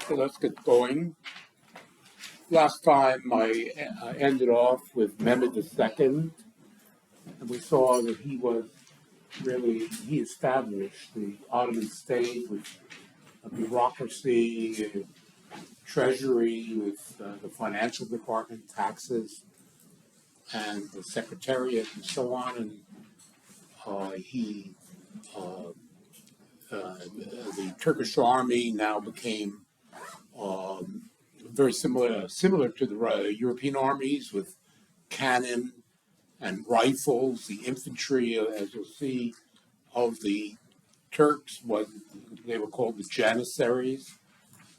So let's get going. Last time I ended off with Mehmed II, and we saw that he established the Ottoman state with a bureaucracy, treasury, with the financial department, taxes, and the secretariat, and so on. And he, the Turkish army now became very similar to the European armies with cannon and rifles. The infantry, as you'll see, of the Turks they were called the Janissaries.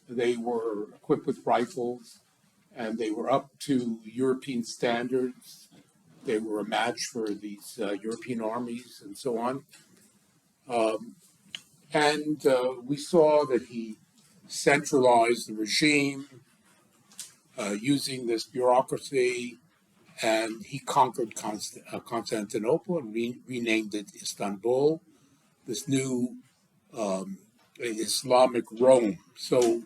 They were equipped with rifles, and they were up to European standards. They were a match for these European armies and so on. And we saw that he centralized the regime using this bureaucracy, and he conquered Constantinople and renamed it Istanbul, this new Islamic Rome. So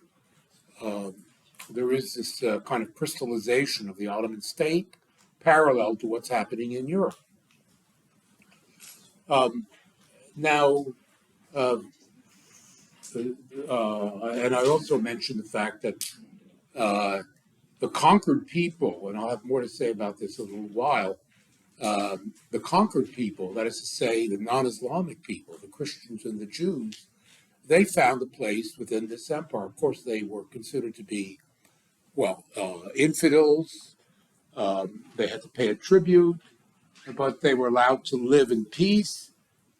there is this kind of crystallization of the Ottoman state parallel to what's happening in Europe. Now, and I also mentioned the fact that the conquered people, and I'll have more to say about this in a little while, the conquered people, that is to say, the non-Islamic people, the Christians and the Jews, they found a place within this empire. Of course, they were considered to be, infidels. They had to pay a tribute, but they were allowed to live in peace.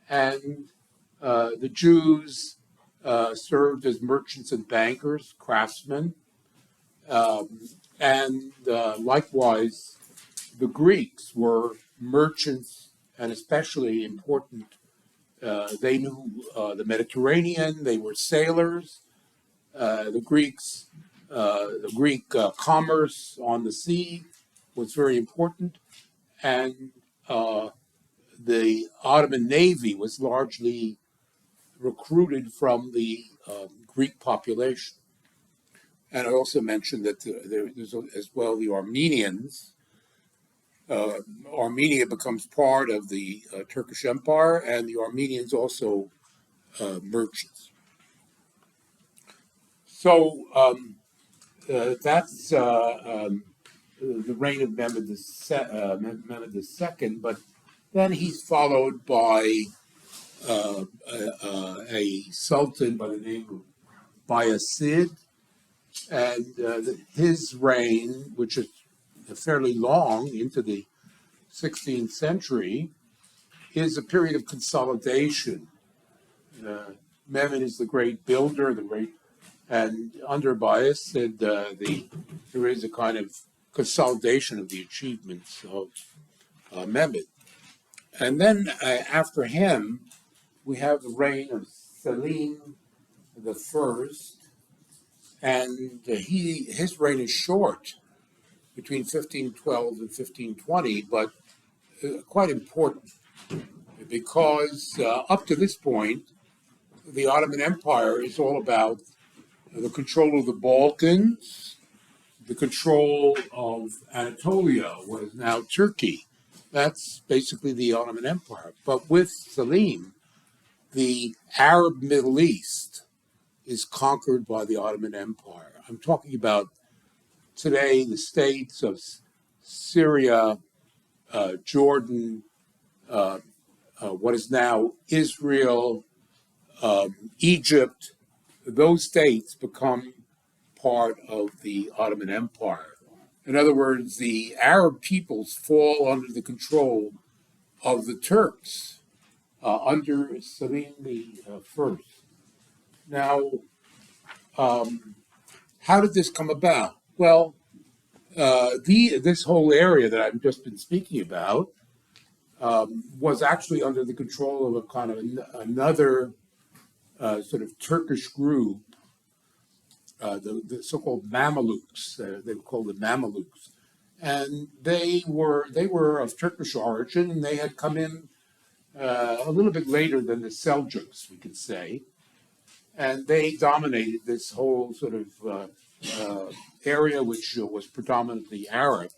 And the Jews served as merchants and bankers, craftsmen. And likewise, the Greeks were merchants and especially important. They knew the Mediterranean. They were sailors. The Greek commerce on the sea was very important, and the Ottoman Navy was largely recruited from the Greek population. And I also mentioned that there's as well the Armenians. Armenia becomes part of the Turkish Empire, and the Armenians also merchants. So that's the reign of Mehmed II, but then he's followed by a sultan by the name of Bayezid, and his reign, which is fairly long into the 16th century, is a period of consolidation. Mehmed is the great builder, and under Bayezid, there is a kind of consolidation of the achievements of Mehmed. And then after him, we have the reign of Selim I, and his reign is short, between 1512 and 1520, but quite important, because up to this point, the Ottoman Empire is all about the control of the Balkans, the control of Anatolia, what is now Turkey. That's basically the Ottoman Empire. But with Selim, the Arab Middle East is conquered by the Ottoman Empire. I'm talking about today the states of Syria, Jordan, what is now Israel, Egypt. Those states become part of the Ottoman Empire. In other words, the Arab peoples fall under the control of the Turks under Selim I. Now, how did this come about? Well, this whole area that I've just been speaking about was actually under the control of a kind of another sort of Turkish group, the so-called Mamelukes. They were called the Mamelukes, and they were of Turkish origin, and they had come in a little bit later than the Seljuks, we could say. and they dominated this whole sort of area, which was predominantly Arab.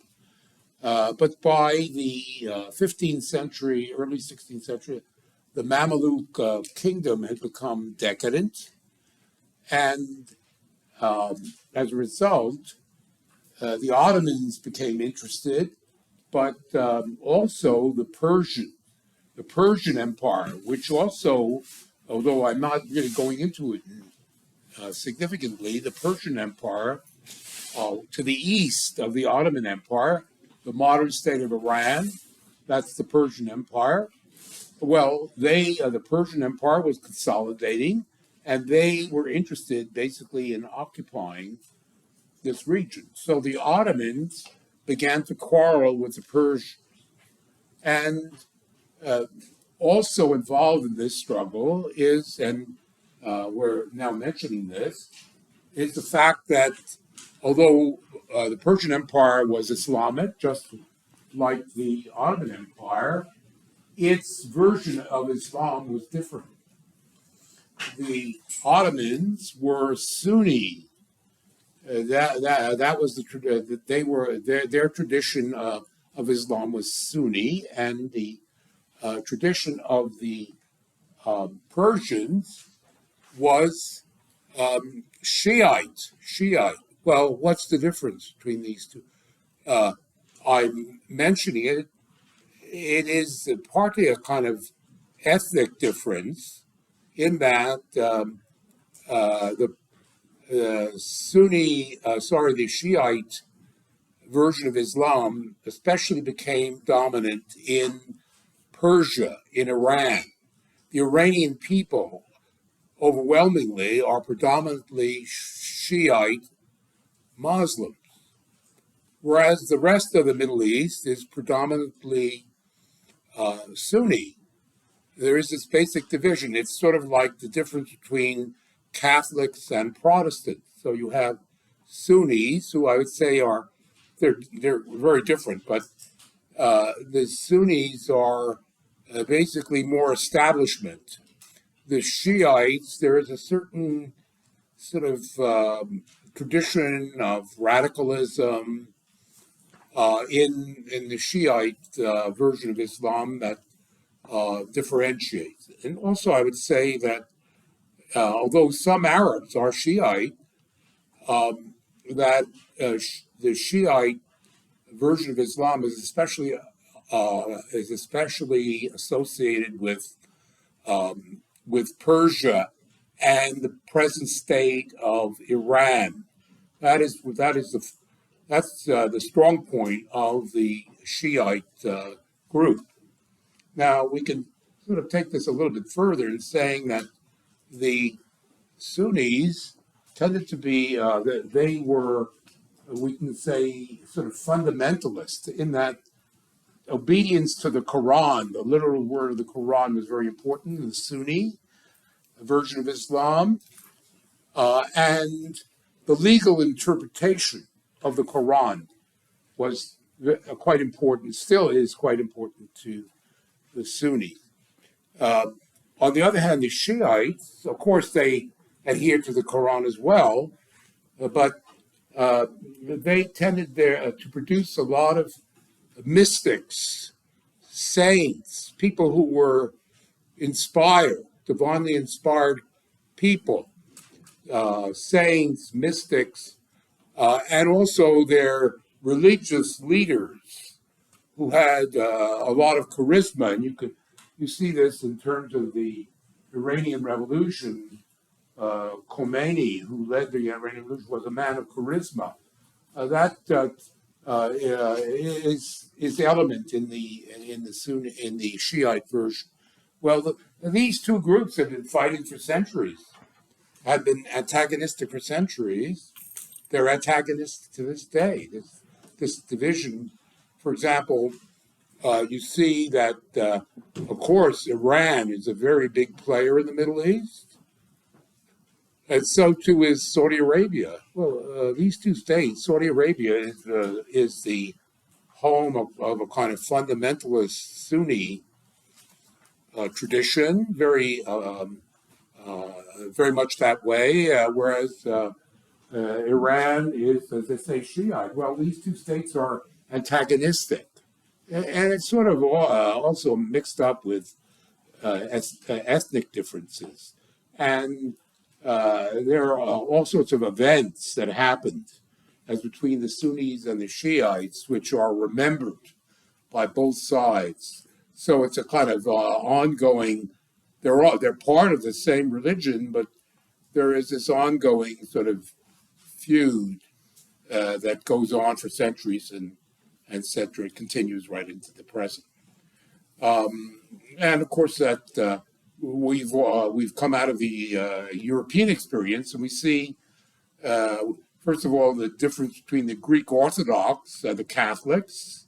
But by the 15th century, early 16th century, the Mamluk kingdom had become decadent, and as a result, the Ottomans became interested, but also the Persian Empire, which also, although I'm not really going into it significantly, the Persian Empire to the east of the Ottoman Empire, the modern state of Iran, that's the Persian Empire. Well, the Persian Empire was consolidating, and they were interested basically in occupying this region. So the Ottomans began to quarrel with the Persians. And also involved in this struggle is, and we're now mentioning this, is the fact that although the Persian Empire was Islamic, just like the Ottoman Empire, its version of Islam was different. The Ottomans were Sunni. That was their tradition of Islam was Sunni, and the tradition of the Persians was Shiite. Shiite. Well, what's the difference between these two? I'm mentioning it. It is partly a kind of ethnic difference in that the the Shiite version of Islam especially became dominant in Persia, in Iran. The Iranian people overwhelmingly are predominantly Shiite Muslims, whereas the rest of the Middle East is predominantly Sunni. There is this basic division. It's sort of like the difference between Catholics and Protestants. So you have Sunnis, who I would say they're very different, but the Sunnis are basically more establishment. The Shiites, there is a certain sort of tradition of radicalism in the Shiite version of Islam that differentiates. And also, I would say that although some Arabs are Shiite, that the Shiite version of Islam is especially associated with Persia and the present state of Iran. That's the strong point of the Shiite group. Now we can sort of take this a little bit further in saying that the Sunnis tended to be they were, we can say, sort of fundamentalist in that obedience to the Quran, the literal word of the Quran, was very important in the Sunni version of Islam, and the legal interpretation of the Quran was quite important, still is quite important to the Sunni. On the other hand, the Shiites, of course, they adhere to the Quran as well, but they tended to produce a lot of mystics, saints, people who were inspired, divinely inspired people, saints, mystics, and also their religious leaders who had a lot of charisma. And you see this in terms of the Iranian Revolution. Khomeini, who led the Iranian Revolution, was a man of charisma. That is element in the Sunni, in the Shiite version. Well, these two groups have been fighting for centuries, have been antagonistic for centuries. They're antagonistic to this day. This division, for example, you see that, of course, Iran is a very big player in the Middle East. And so too is Saudi Arabia. Well, these two states, Saudi Arabia is the home of a kind of fundamentalist Sunni tradition, very very much that way, whereas Iran is, as they say, Shiite. Well, these two states are antagonistic. And it's sort of also mixed up with ethnic differences. And there are all sorts of events that happened as between the Sunnis and the Shiites, which are remembered by both sides. So it's a kind of ongoing. They're part of the same religion, but there is this ongoing sort of feud that goes on for centuries and it continues right into the present. And of course, that we've come out of the European experience, and we see, first of all, the difference between the Greek Orthodox and the Catholics.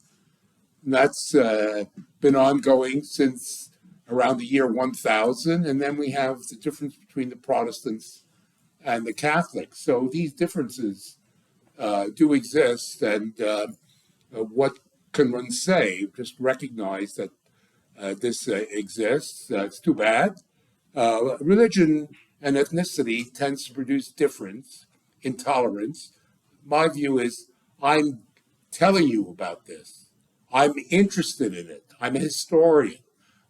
And that's been ongoing since around the year 1000, and then we have the difference between the Protestants and the Catholics. So these differences do exist, and what can one say? Just recognize that this exists. It's too bad. Religion and ethnicity tends to produce difference, intolerance. My view is I'm telling you about this. I'm interested in it. I'm a historian.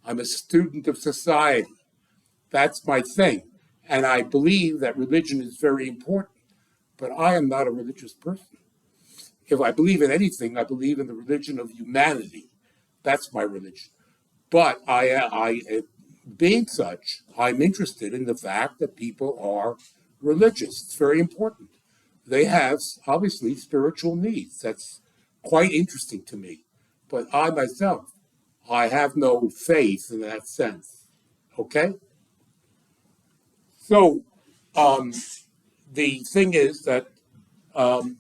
I'm a student of society. That's my thing. And I believe that religion is very important, but I am not a religious person. If I believe in anything, I believe in the religion of humanity. That's my religion. But being such, I'm interested in the fact that people are religious. It's very important. They have, obviously, spiritual needs. That's quite interesting to me. But I myself, I have no faith in that sense. Okay? So the thing is that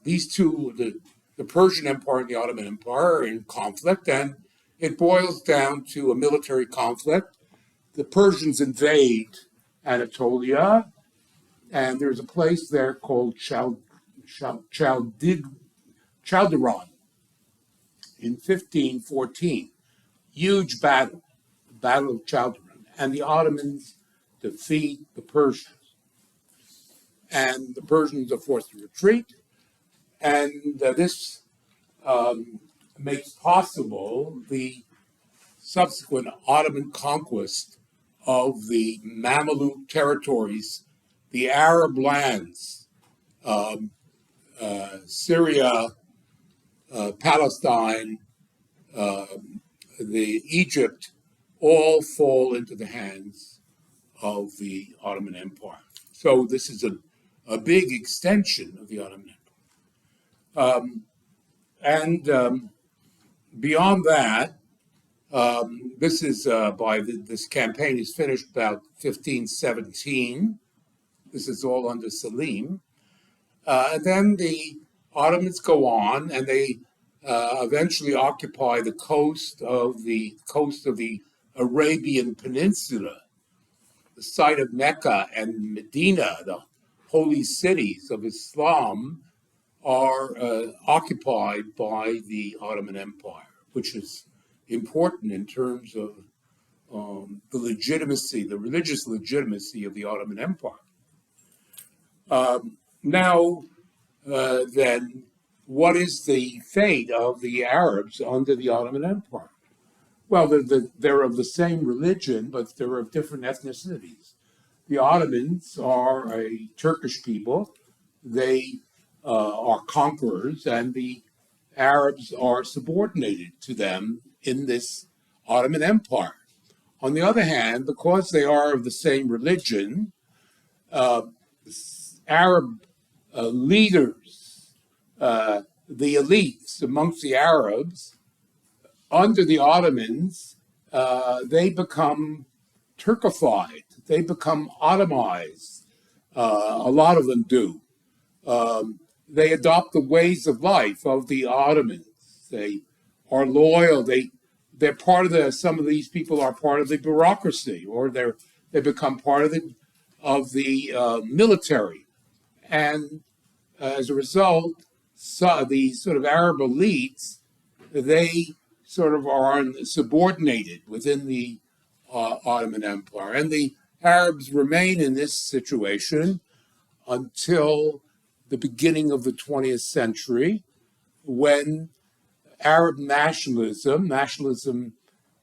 these two, the Persian Empire and the Ottoman Empire, are in conflict, and it boils down to a military conflict. The Persians invade Anatolia, and there's a place there called Chaldiran in 1514. Huge battle, the Battle of Chaldiran, and the Ottomans defeat the Persians. And the Persians are forced to retreat, and this makes possible the subsequent Ottoman conquest of the Mamluk territories, the Arab lands, Syria, Palestine, the Egypt, all fall into the hands of the Ottoman Empire. So this is a big extension of the Ottoman Empire. And beyond that, this is this campaign is finished about 1517. This is all under Selim. And then the Ottomans go on, and they eventually occupy the coast of the Arabian Peninsula, the site of Mecca and Medina, the holy cities of Islam, are occupied by the Ottoman Empire, which is important in terms of the legitimacy, the religious legitimacy of the Ottoman Empire. Then, what is the fate of the Arabs under the Ottoman Empire? Well, they're of the same religion, but they're of different ethnicities. The Ottomans are a Turkish people. They are conquerors, and the Arabs are subordinated to them in this Ottoman Empire. On the other hand, because they are of the same religion, Arab leaders, the elites amongst the Arabs, under the Ottomans, they become Turkified. They become Ottomized. A lot of them do. They adopt the ways of life of the Ottomans. They are loyal. They're part of some of these people are part of the bureaucracy, or they become part of the military. And as a result, the sort of Arab elites, they sort of are subordinated within the Ottoman Empire. And Arabs remain in this situation until the beginning of the 20th century, when Arab nationalism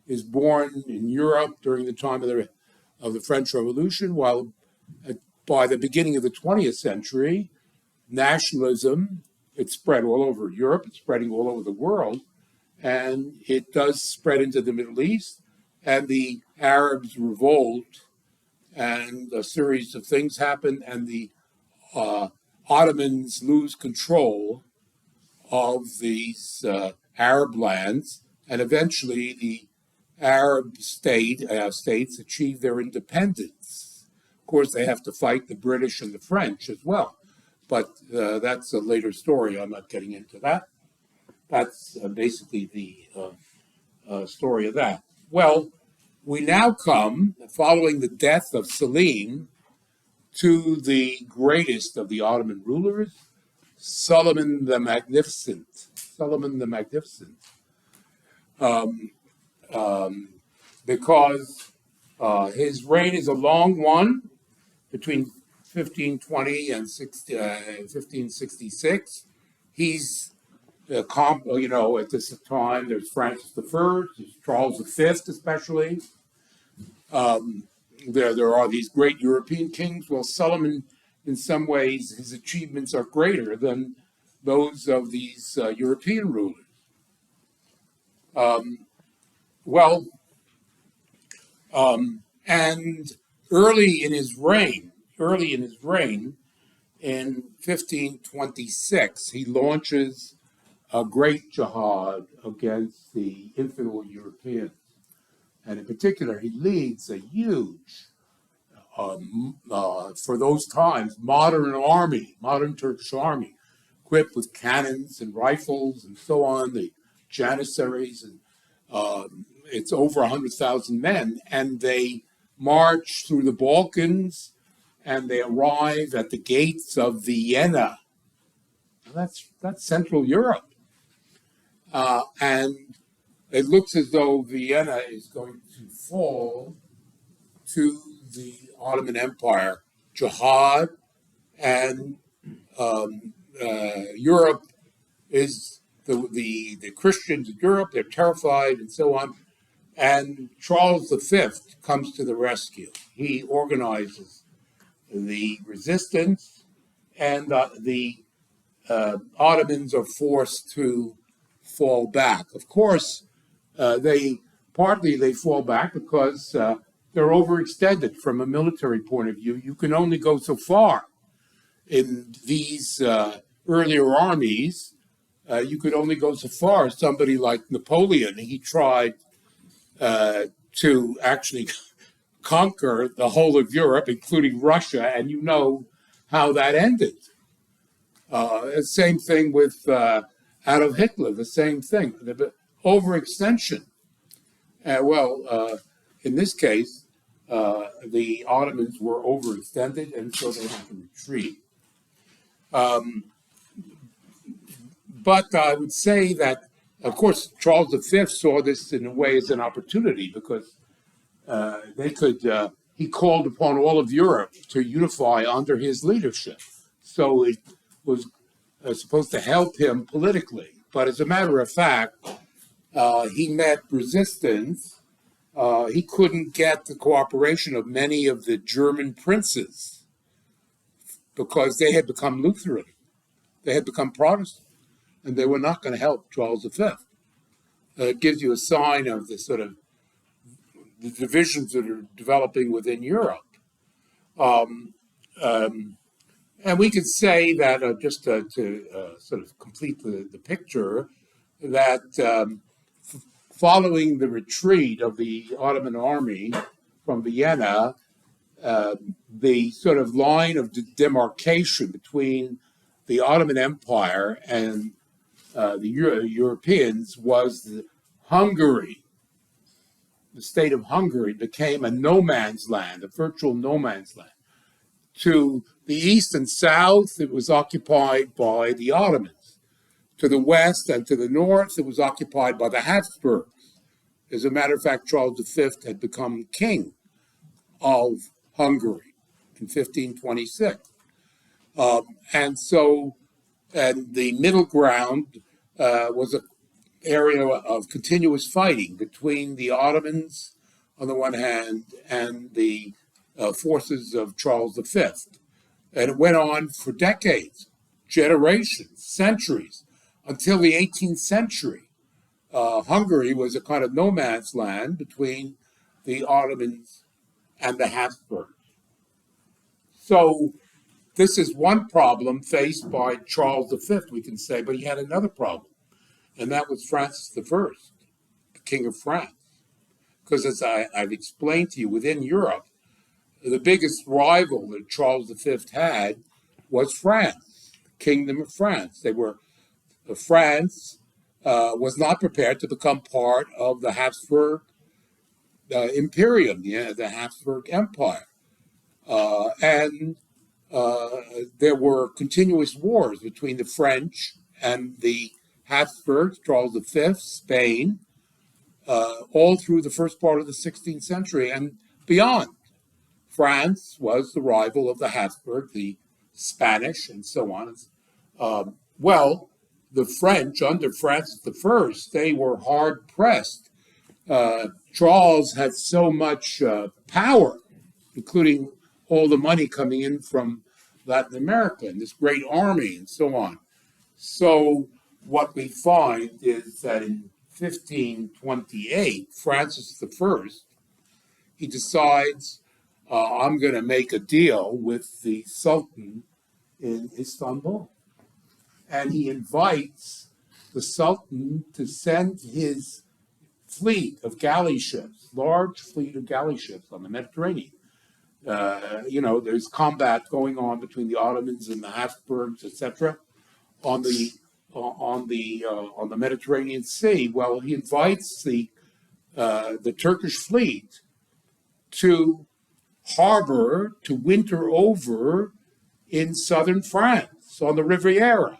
is born in Europe during the time of the French Revolution, while by the beginning of the 20th century, nationalism, it's spread all over Europe, it's spreading all over the world, and it does spread into the Middle East, and the Arabs revolt, and a series of things happen, and the Ottomans lose control of these Arab lands, and eventually the Arab states achieve their independence. Of course, they have to fight the British and the French as well, but that's a later story. I'm not getting into that. That's basically the story of that. Well, we now come, following the death of Selim, to the greatest of the Ottoman rulers, Suleiman the Magnificent. Because his reign is a long one, between 1520 and 1566. He's at this time, there's Francis I, there's Charles V especially. There are these great European kings. Well, Suleiman, in some ways, his achievements are greater than those of these European rulers. And early in his reign, in 1526, he launches a great jihad against the infidel Europeans. And in particular, he leads a huge, for those times, modern Turkish army, equipped with cannons and rifles and so on, the Janissaries, and it's over 100,000 men, and they march through the Balkans, and they arrive at the gates of Vienna. That's Central Europe. And it looks as though Vienna is going to fall to the Ottoman Empire. Jihad and Europe is the Christians in Europe, they're terrified and so on. And Charles V comes to the rescue. He organizes the resistance, and the Ottomans are forced to fall back. Of course, they fall back because they're overextended from a military point of view. You can only go so far. In these earlier armies, you could only go so far. Somebody like Napoleon, he tried to actually conquer the whole of Europe, including Russia, and you know how that ended. Same thing with Adolf Hitler, the same thing. The overextension. In this case, the Ottomans were overextended, and so they had to retreat. But I would say that, of course, Charles V saw this in a way as an opportunity, because he called upon all of Europe to unify under his leadership. So it was supposed to help him politically. But as a matter of fact, he met resistance. He couldn't get the cooperation of many of the German princes because they had become Lutheran. They had become Protestant, and they were not going to help Charles V. It gives you a sign of the sort of the divisions that are developing within Europe. And we could say that, just to sort of complete the picture, that following the retreat of the Ottoman army from Vienna, the sort of line of demarcation between the Ottoman Empire and the Europeans was Hungary. The state of Hungary became a no man's land, a virtual no man's land. To the east and south, it was occupied by the Ottomans. To the west and to the north, it was occupied by the Habsburgs. As a matter of fact, Charles V had become king of Hungary in 1526. And the middle ground was an area of continuous fighting between the Ottomans on the one hand and the forces of Charles V. And it went on for decades, generations, centuries, until the 18th century. Hungary was a kind of no man's land between the Ottomans and the Habsburgs. So this is one problem faced by Charles V, we can say, but he had another problem, and that was Francis I, the King of France. Because as I've explained to you, within Europe, the biggest rival that Charles V had was France, the Kingdom of France. France was not prepared to become part of the Habsburg Imperium, the Habsburg Empire. And there were continuous wars between the French and the Habsburgs, Charles V, Spain, all through the first part of the 16th century and beyond. France was the rival of the Habsburg, the Spanish, and so on. Well, the French, under Francis I, they were hard pressed. Charles had so much power, including all the money coming in from Latin America and this great army and so on. So what we find is that in 1528, Francis I, he decides, I'm going to make a deal with the Sultan in Istanbul. And he invites the Sultan to send his fleet of galley ships, large fleet of galley ships on the Mediterranean. There's combat going on between the Ottomans and the Habsburgs, etc., on the Mediterranean Sea. Well, he invites the Turkish fleet to harbor, to winter over in southern France on the Riviera,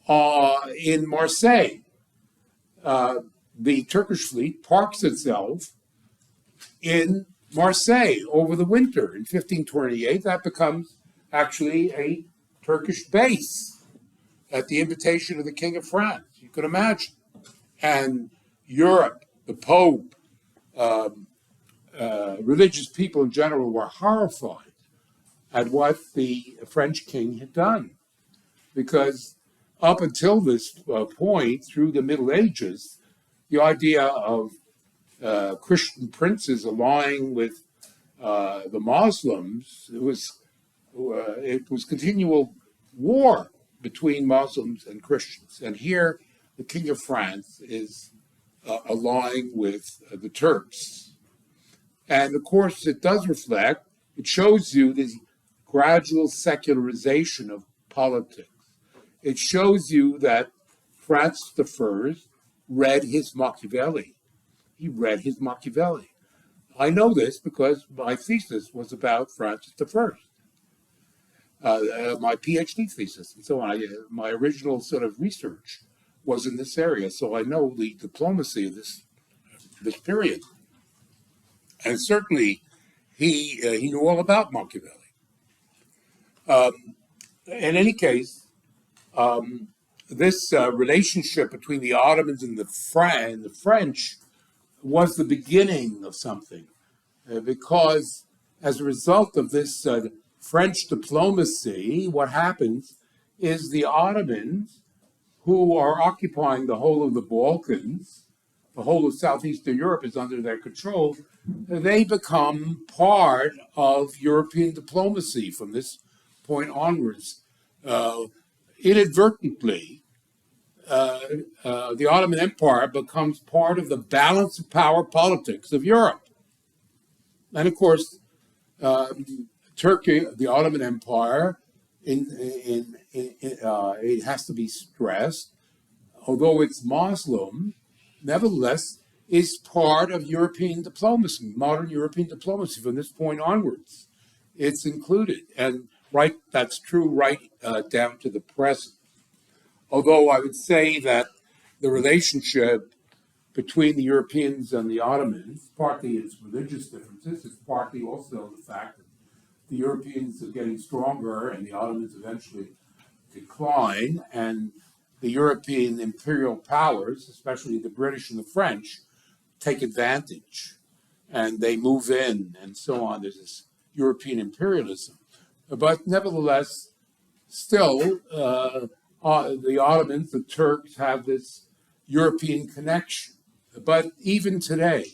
in Marseille. The Turkish fleet parks itself in Marseille over the winter. In 1528, that becomes actually a Turkish base at the invitation of the King of France. You can imagine. And Europe, the Pope, religious people in general were horrified at what the French king had done. Because up until this point, through the Middle Ages, the idea of Christian princes allying with the Muslims, it was continual war between Muslims and Christians. And here, the King of France is allying with the Turks. And of course, it does reflect, it shows you the gradual secularization of politics. It shows you that Francis I read his Machiavelli. He read his Machiavelli. I know this because my thesis was about Francis I, my PhD thesis, and so on. My original sort of research was in this area, so I know the diplomacy of this period. And certainly, he knew all about Machiavelli. In any case, this relationship between the Ottomans and the French was the beginning of something, because as a result of this French diplomacy, what happens is the Ottomans, who are occupying the whole of the Balkans, the whole of Southeastern Europe is under their control, they become part of European diplomacy from this point onwards. Inadvertently, the Ottoman Empire becomes part of the balance of power politics of Europe. And of course, Turkey, the Ottoman Empire, it has to be stressed, although it's Muslim, nevertheless is part of European diplomacy, modern European diplomacy from this point onwards. It's included, and that's true right down to the present. Although I would say that the relationship between the Europeans and the Ottomans. Partly it's religious differences, it's partly also the fact that the Europeans are getting stronger and the Ottomans eventually decline, and the European imperial powers, especially the British and the French, take advantage and they move in and so on. There's this European imperialism. But nevertheless, still, the Ottomans, the Turks, have this European connection. But even today,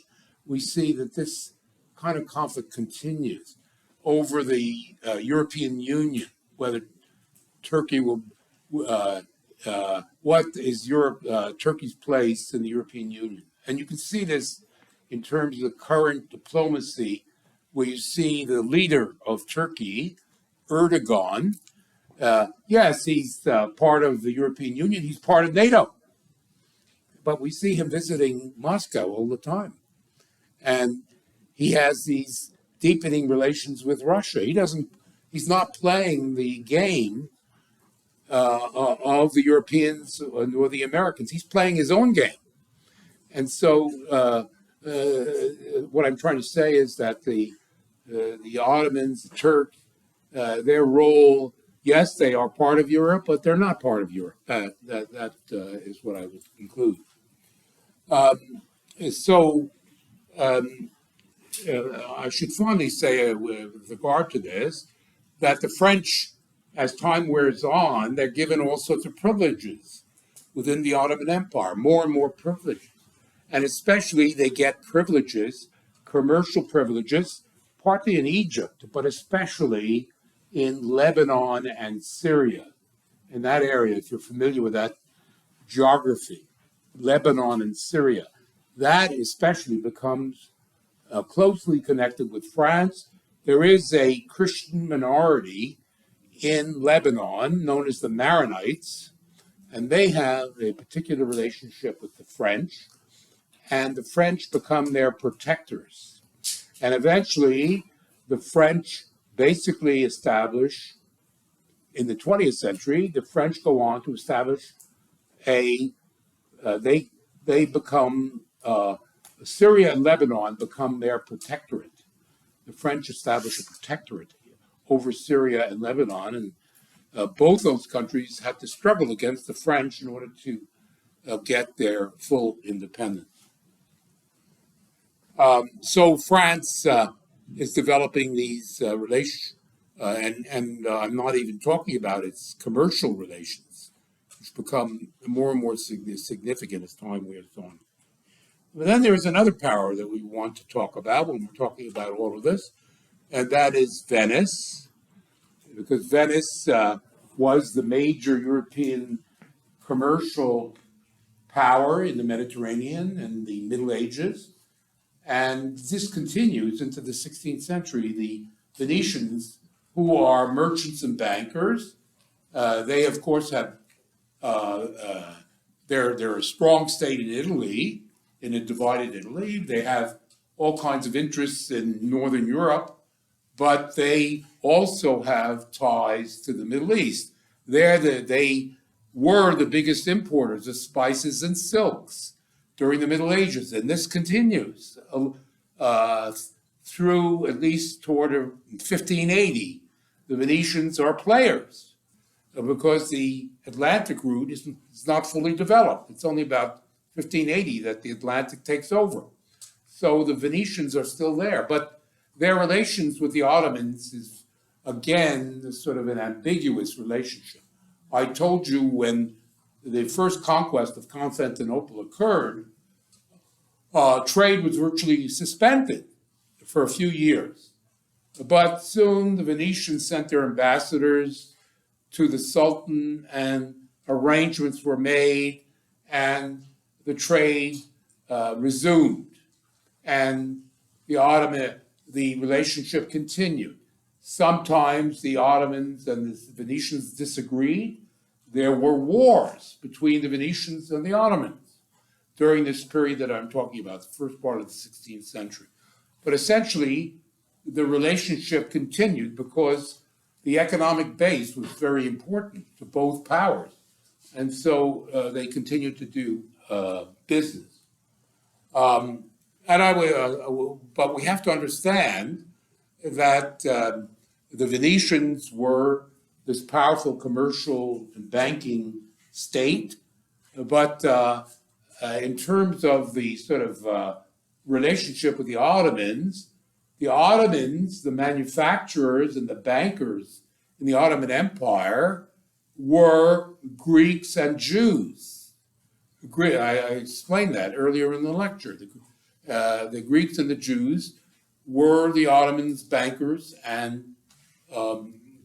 we see that this kind of conflict continues over the European Union, whether Turkey will, what is Turkey's place in the European Union. And you can see this in terms of the current diplomacy, where you see the leader of Turkey, Erdogan. Yes, he's part of the European Union, he's part of NATO. But we see him visiting Moscow all the time. And he has these deepening relations with Russia. He's not playing the game of the Europeans or the Americans. He's playing his own game. And so what I'm trying to say is that the Ottomans, the Turks, their role, yes, they are part of Europe, but they're not part of Europe. That is what I would conclude. I should finally say, with regard to this, that the French, as time wears on, they're given all sorts of privileges within the Ottoman Empire, more and more privileges. And especially they get privileges, commercial privileges, partly in Egypt, but especially in Lebanon and Syria. In that area, if you're familiar with that geography, Lebanon and Syria, that especially becomes closely connected with France. There is a Christian minority in Lebanon known as the Maronites, and they have a particular relationship with the French, and the French become their protectors. And eventually, the French basically establish, in the 20th century, the French go on to establish they become, Syria and Lebanon become their protectorate. The French establish a protectorate over Syria and Lebanon, and both those countries had to struggle against the French in order to get their full independence. So France is developing these relations, and I'm not even talking about its commercial relations, which become more and more significant as time wears on. But then there is another power that we want to talk about when we're talking about all of this, and that is Venice, because Venice was the major European commercial power in the Mediterranean in the Middle Ages. And this continues into the 16th century. The Venetians, who are merchants and bankers, they of course have, they're a strong state in Italy, in a divided Italy. They have all kinds of interests in Northern Europe, but they also have ties to the Middle East. They were the biggest importers of spices and silks during the Middle Ages, and this continues through at least toward 1580. The Venetians are players because the Atlantic route is not fully developed. It's only about 1580 that the Atlantic takes over. So the Venetians are still there, but their relations with the Ottomans is, again, sort of an ambiguous relationship. I told you when the first conquest of Constantinople occurred, trade was virtually suspended for a few years. But soon the Venetians sent their ambassadors to the Sultan and arrangements were made and the trade resumed. And the relationship continued. Sometimes the Ottomans and the Venetians disagreed. There were wars between the Venetians and the Ottomans during this period that I'm talking about, the first part of the 16th century. But essentially, the relationship continued because the economic base was very important to both powers. And so they continued to do business. Um, but we have to understand that the Venetians were this powerful commercial and banking state, but in terms of the sort of relationship with the Ottomans, the manufacturers and the bankers in the Ottoman Empire were Greeks and Jews. I explained that earlier in the lecture. The Greeks and the Jews were the Ottomans' bankers and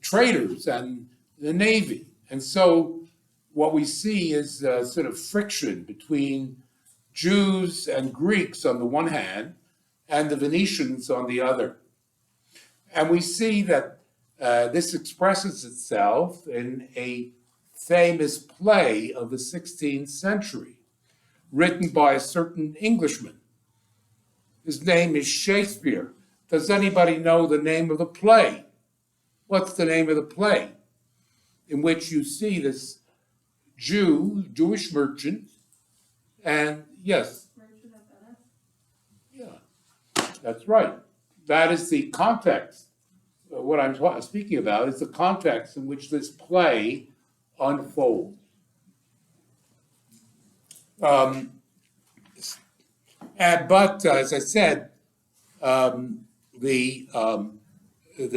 traders and the navy. And so what we see is a sort of friction between Jews and Greeks on the one hand and the Venetians on the other. And we see that this expresses itself in a famous play of the 16th century, written by a certain Englishman. His name is Shakespeare. Does anybody know the name of the play? What's the name of the play? In which you see this Jewish merchant, and yes. Merchant of Venice? Yeah, that's right. That is the context. What I'm speaking about is the context in which this play unfolds. But as I said, the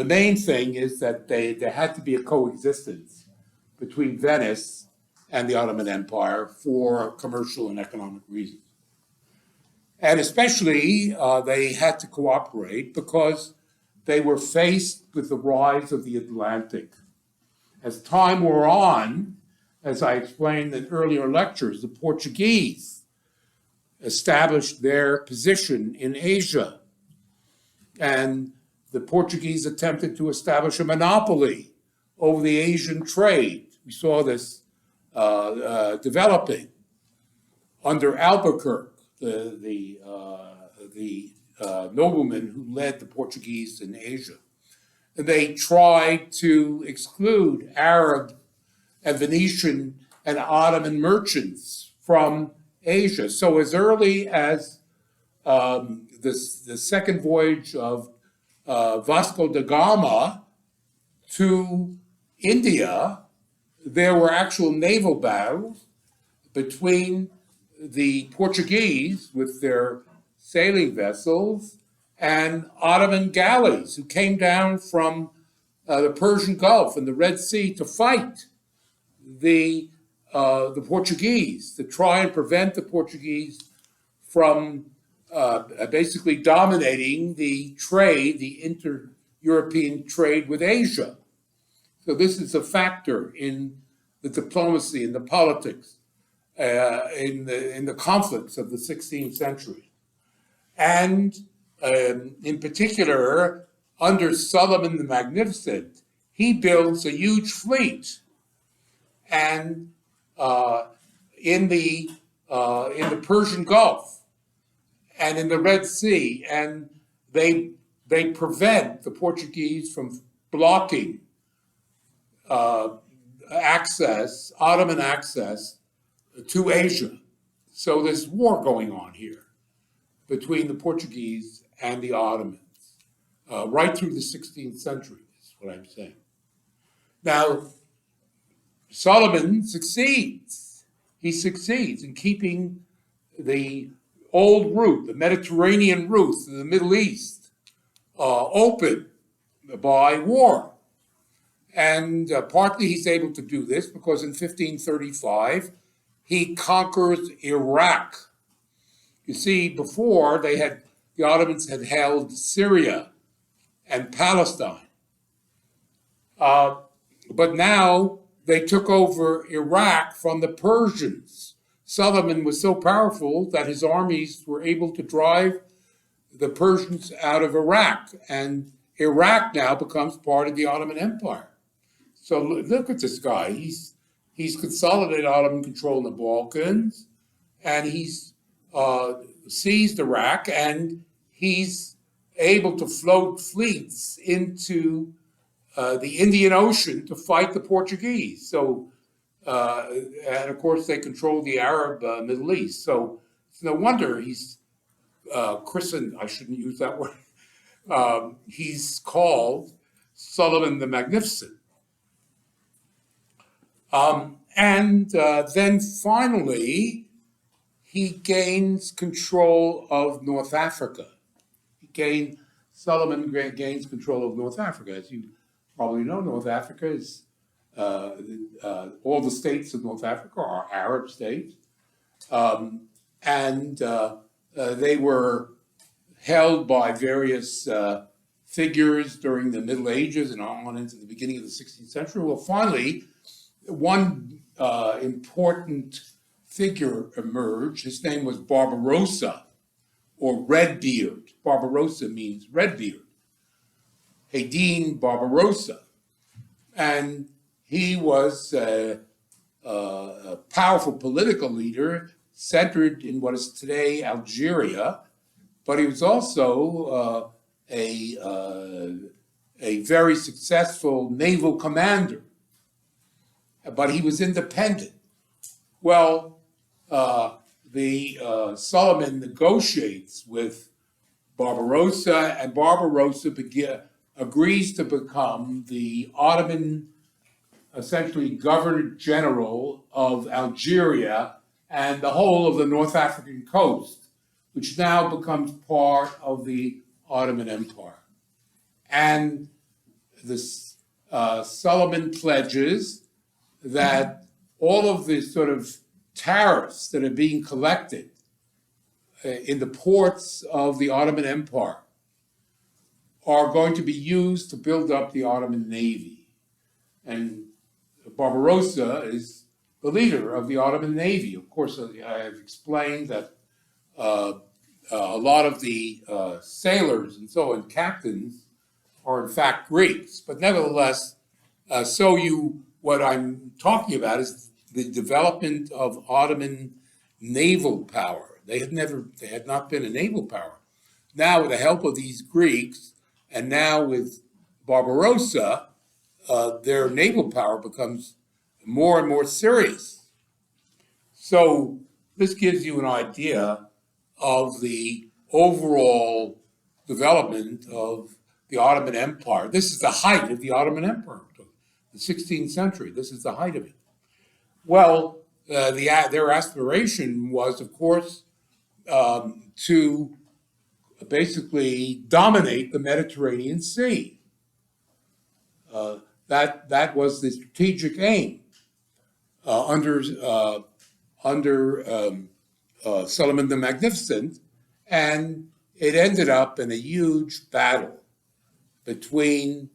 main thing is that there had to be a coexistence between Venice and the Ottoman Empire for commercial and economic reasons. And especially they had to cooperate because they were faced with the rise of the Atlantic. As time wore on, as I explained in earlier lectures, the Portuguese established their position in Asia. And the Portuguese attempted to establish a monopoly over the Asian trade. We saw this developing under Albuquerque, the nobleman who led the Portuguese in Asia. And they tried to exclude Arab and Venetian and Ottoman merchants from Asia. So as early as the second voyage of Vasco da Gama to India, there were actual naval battles between the Portuguese with their sailing vessels and Ottoman galleys who came down from the Persian Gulf and the Red Sea to fight the Portuguese, to try and prevent the Portuguese from basically dominating the trade, the inter-European trade with Asia. So this is a factor in the diplomacy and the politics in the conflicts of the 16th century. And in particular, under Suleiman the Magnificent, he builds a huge fleet. And in the Persian Gulf and in the Red Sea, and they prevent the Portuguese from blocking Ottoman access to Asia. So there's war going on here between the Portuguese and the Ottomans, right through the 16th century, is what I'm saying. Now, Suleiman succeeds. He succeeds in keeping the old route, the Mediterranean route to the Middle East, open by war. And partly he's able to do this because in 1535, he conquers Iraq. You see, before the Ottomans had held Syria and Palestine. But now they took over Iraq from the Persians. Suleiman was so powerful that his armies were able to drive the Persians out of Iraq. And Iraq now becomes part of the Ottoman Empire. So look at this guy. He's consolidated Ottoman control in the Balkans, and he's seized Iraq, and he's able to float fleets into the Indian Ocean to fight the Portuguese. So, and of course, they control the Arab Middle East. So it's no wonder he's christened, I shouldn't use that word, he's called Solomon the Magnificent. And then finally, he gains control of North Africa. Solomon gains control of North Africa. As you probably know, North Africa is, all the states of North Africa are Arab states. And they were held by various figures during the Middle Ages and on into the beginning of the 16th century. Well, finally, one important figure emerged. His name was Barbarossa, or Redbeard. Barbarossa means Redbeard. Hayddin Barbarossa. And he was a powerful political leader centered in what is today Algeria, but he was also a very successful naval commander. But he was independent. Well, Solomon negotiates with Barbarossa, and Barbarossa agrees to become the Ottoman, essentially Governor General of Algeria and the whole of the North African coast, which now becomes part of the Ottoman Empire. And Solomon pledges that all of the sort of tariffs that are being collected in the ports of the Ottoman Empire are going to be used to build up the Ottoman Navy. And Barbarossa is the leader of the Ottoman Navy. Of course, I have explained that a lot of the sailors and so on, captains, are in fact Greeks. But nevertheless, what I'm talking about is the development of Ottoman naval power. They had not been a naval power. Now, with the help of these Greeks, and now with Barbarossa, their naval power becomes more and more serious. So this gives you an idea of the overall development of the Ottoman Empire. This is the height of the Ottoman Empire, the 16th century. This is the height of it. Well, their aspiration was, of course, to basically dominate the Mediterranean Sea. That was the strategic aim under Solomon the Magnificent, and it ended up in a huge battle between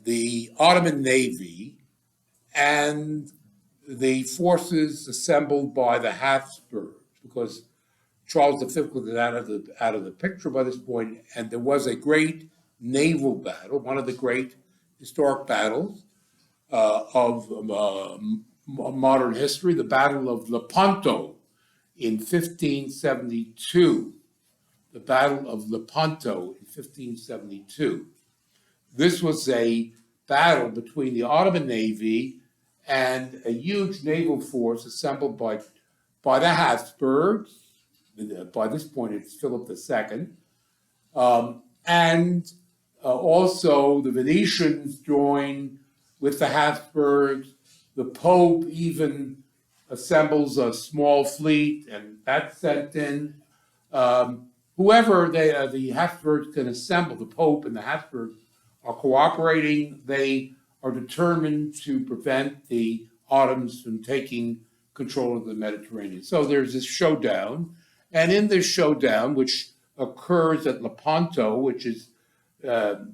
the Ottoman Navy and the forces assembled by the Habsburgs, because Charles V was out of the picture by this point, and there was a great naval battle, one of the great historic battles of modern history, the Battle of Lepanto in 1572. The Battle of Lepanto in 1572. This was a battle between the Ottoman Navy and a huge naval force assembled by the Habsburgs. By this point, it's Philip II. And also the Venetians joined with the Habsburgs. The Pope even assembles a small fleet, and that's sent in. Whoever the Habsburgs can assemble, the Pope and the Habsburgs are cooperating. They are determined to prevent the Ottomans from taking control of the Mediterranean. So there's this showdown. And in this showdown, which occurs at Lepanto, which is the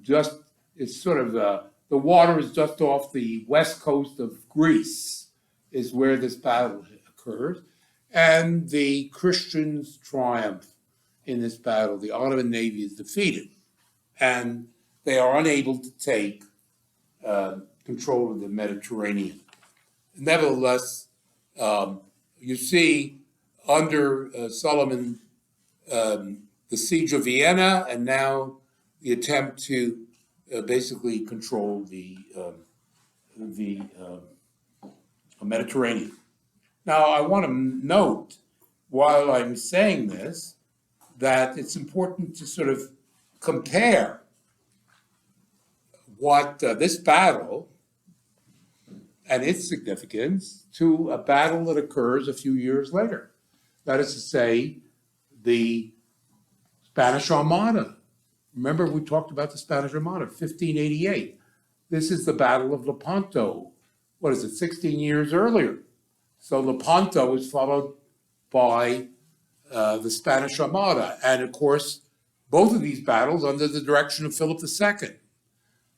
water is just off the west coast of Greece, is where this battle occurs. And the Christians triumph in this battle. The Ottoman Navy is defeated, and they are unable to take control of the Mediterranean. Nevertheless, you see under Solomon the siege of Vienna, and now the attempt to basically control the Mediterranean. Now, I want to note, while I'm saying this, that it's important to sort of compare what this battle and its significance to a battle that occurs a few years later. That is to say, the Spanish Armada. Remember, we talked about the Spanish Armada, 1588. This is the Battle of Lepanto. What is it, 16 years earlier? So Lepanto is followed by the Spanish Armada. And of course, both of these battles under the direction of Philip II.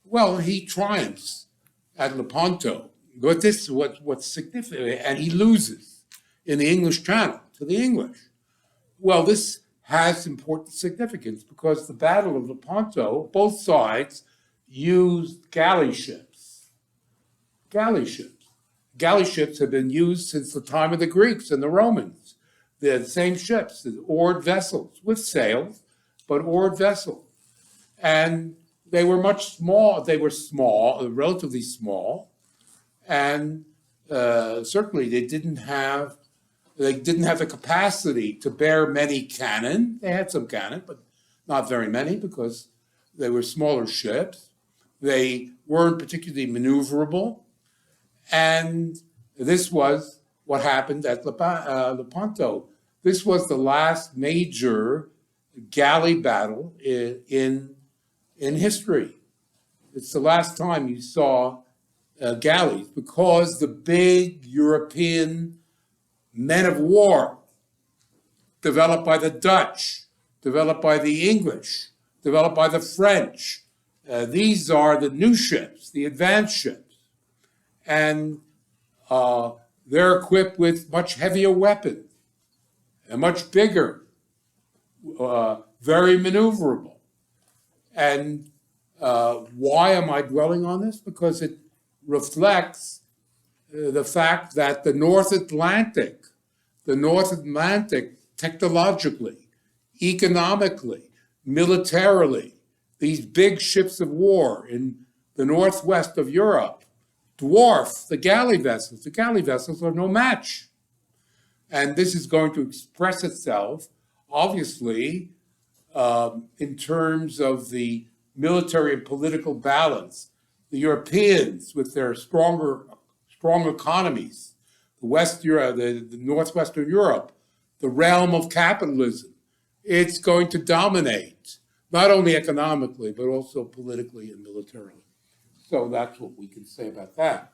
Well, he triumphs at Lepanto. But this is what's significant, and he loses in the English Channel to the English. Well, this has important significance because the Battle of Lepanto, both sides used galley ships. Galley ships. Galley ships have been used since the time of the Greeks and the Romans. They're the same ships, the oared vessels with sails, but oared vessels. And they were relatively small, and certainly they didn't have the capacity to bear many cannon. They had some cannon, but not very many because they were smaller ships. They weren't particularly maneuverable, and this was what happened at Lepanto. This was the last major galley battle in history. It's the last time you saw galleys because the big European men of war developed by the Dutch, developed by the English, developed by the French. These are the new ships, the advanced ships. And they're equipped with much heavier weapons and much bigger, very maneuverable. And why am I dwelling on this? Because it reflects the fact that the North Atlantic technologically, economically, militarily, these big ships of war in the northwest of Europe dwarf the galley vessels. The galley vessels are no match. And this is going to express itself, obviously, in terms of the military and political balance. The Europeans, with their strong economies, the northwestern Europe, the realm of capitalism, it's going to dominate, not only economically, but also politically and militarily. So that's what we can say about that.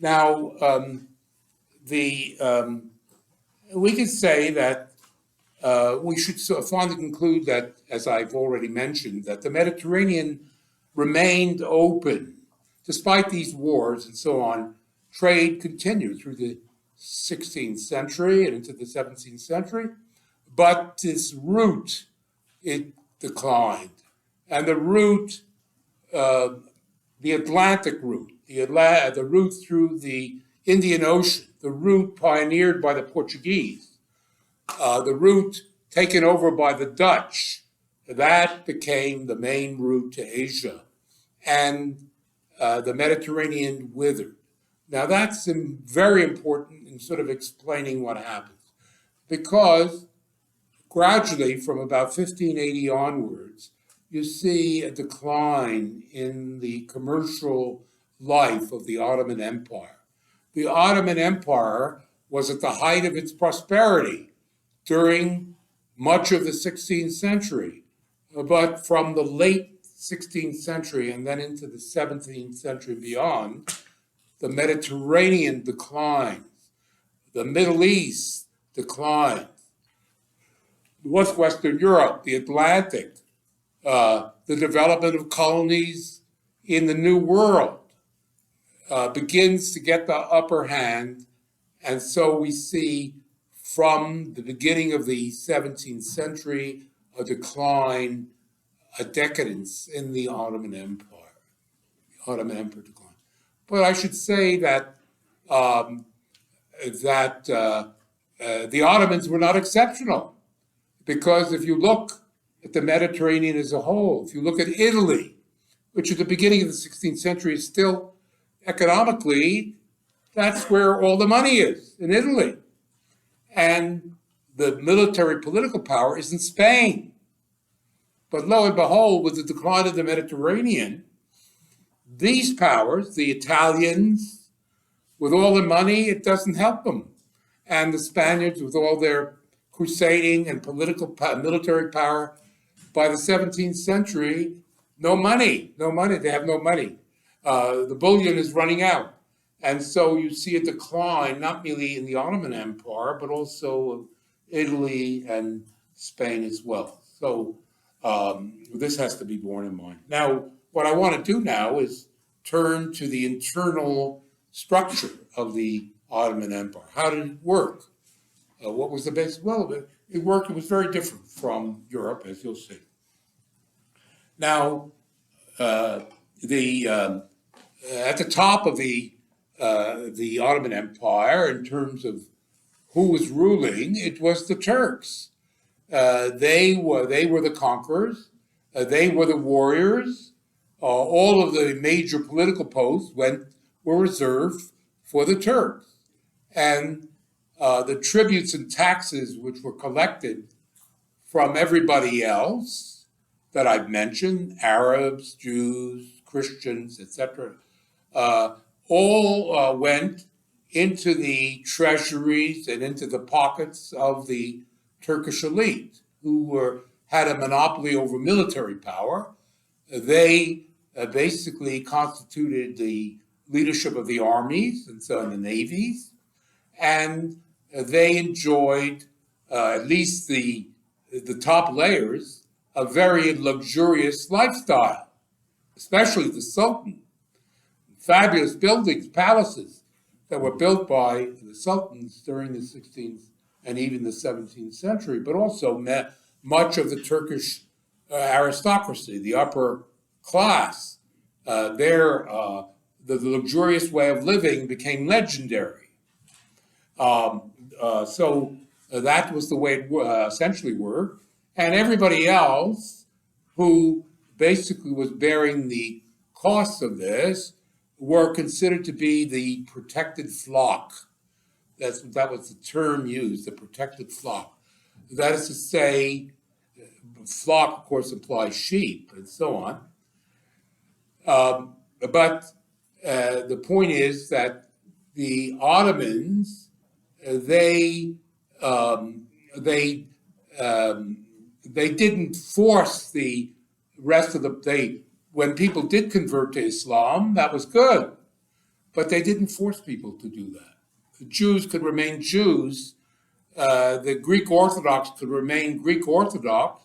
Now, we can say that we should finally conclude that, as I've already mentioned, that the Mediterranean remained open. Despite these wars and so on, trade continued through the 16th century and into the 17th century, but this route, it declined. And the route, the Atlantic route, the route through the Indian Ocean, the route pioneered by the Portuguese, the route taken over by the Dutch, that became the main route to Asia. And the Mediterranean withered. Now that's very important in sort of explaining what happens, because gradually from about 1580 onwards, you see a decline in the commercial life of the Ottoman Empire. The Ottoman Empire was at the height of its prosperity during much of the 16th century, but from the late 16th century and then into the 17th century and beyond, the Mediterranean declines, the Middle East declines, Northwestern Europe, the Atlantic, the development of colonies in the New World begins to get the upper hand. And so we see from the beginning of the 17th century a decline, a decadence in the Ottoman Empire. The Ottoman Empire declined. But I should say that the Ottomans were not exceptional, because if you look at the Mediterranean as a whole, if you look at Italy, which at the beginning of the 16th century is still economically, that's where all the money is, in Italy. And the military political power is in Spain. But lo and behold, with the decline of the Mediterranean, these powers, the Italians, with all the money, it doesn't help them. And the Spaniards, with all their crusading and military power, by the 17th century, no money, they have no money. The bullion is running out. And so you see a decline, not merely in the Ottoman Empire, but also Italy and Spain as well. So this has to be borne in mind. Now, what I want to do now is turn to the internal structure of the Ottoman Empire. How did it work? What was the basis? Well, it worked. It was very different from Europe, as you'll see. Now, at the top of the Ottoman Empire, in terms of who was ruling, it was the Turks. They were the conquerors. They were the warriors. All of the major political posts were reserved for the Turks, and the tributes and taxes which were collected from everybody else that I've mentioned, Arabs, Jews, Christians, etc., all went into the treasuries and into the pockets of the Turkish elite, who had a monopoly over military power. They basically constituted the leadership of the armies and so in the navies, and they enjoyed, at least the top layers, a very luxurious lifestyle, especially the Sultan. Fabulous buildings, palaces that were built by the sultans during the 16th and even the 17th century, but also much of the Turkish aristocracy, the upper class. The luxurious way of living became legendary. So that was the way it essentially worked. And everybody else who basically was bearing the costs of this were considered to be the protected flock. That was the term used, the protected flock. That is to say, flock, of course, implies sheep and so on. But the point is that the Ottomans, they didn't force the rest of when people did convert to Islam, that was good, but they didn't force people to do that. The Jews could remain Jews. The Greek Orthodox could remain Greek Orthodox.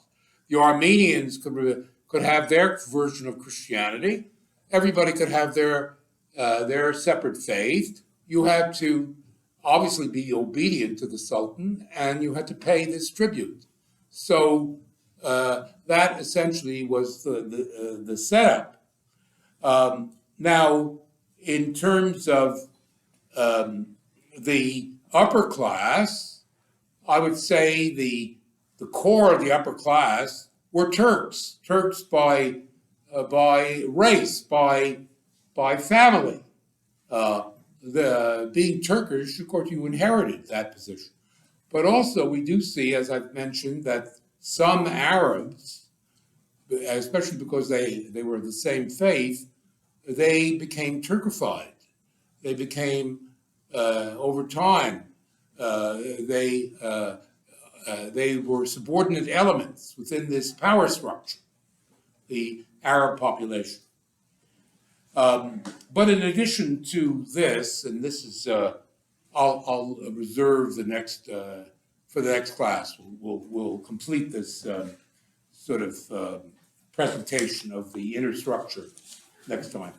The Armenians could have their version of Christianity. Everybody could have their separate faith. You had to obviously be obedient to the Sultan, and you had to pay this tribute. So that essentially was the setup. Now, in terms of the upper class, I would say the core of the upper class were Turks. Turks by race, by family. Being Turkish, of course, you inherited that position. But also, we do see, as I've mentioned, that some Arabs, especially because they were the same faith, they became Turkified. They became, over time, they were subordinate elements within this power structure, the Arab population. But in addition to this, and this is, I'll reserve the next for the next class. We'll complete this sort of presentation of the inner structure next time.